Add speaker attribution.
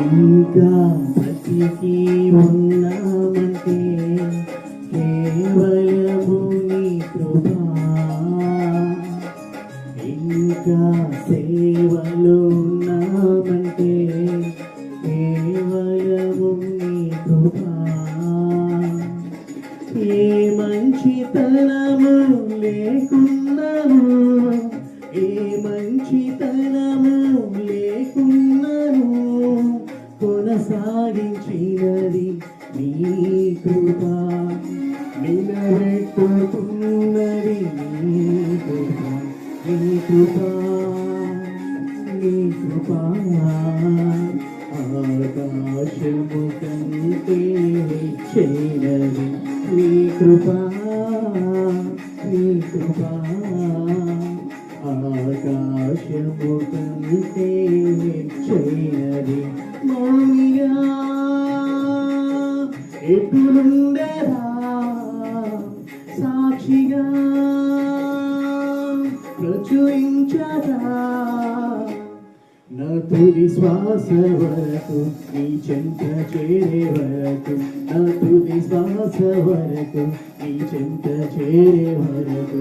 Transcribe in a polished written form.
Speaker 1: ఇంకా బ్రతికి ఉన్నామంటే కేవలము నీ కృపా. ఇంకా సేవలో ఉన్నామంటే కేవలము నీ కృపా. ఏ మంచితనము లేకున్నాను, ఏ మంచితనము లేకున్నాను, కొనసాగించినది నీ కృప. నిలబెట్టుతున్నది నీ కృప, నీ కృప, నీ కృప. ఆకాశము కంటే హెచ్చైనది నీ కృప, నీ కృప. ఆకాశము కంటే హెచ్చైనది. మౌనిగా ఎప్పుడుండరా సాక్షిగా ప్రచురించరా, నా తుది శ్వాస వరకు నీ చెంత చేరే వరకు, నా తుది శ్వాస వరకు నీ చెంత చేరే వరకు.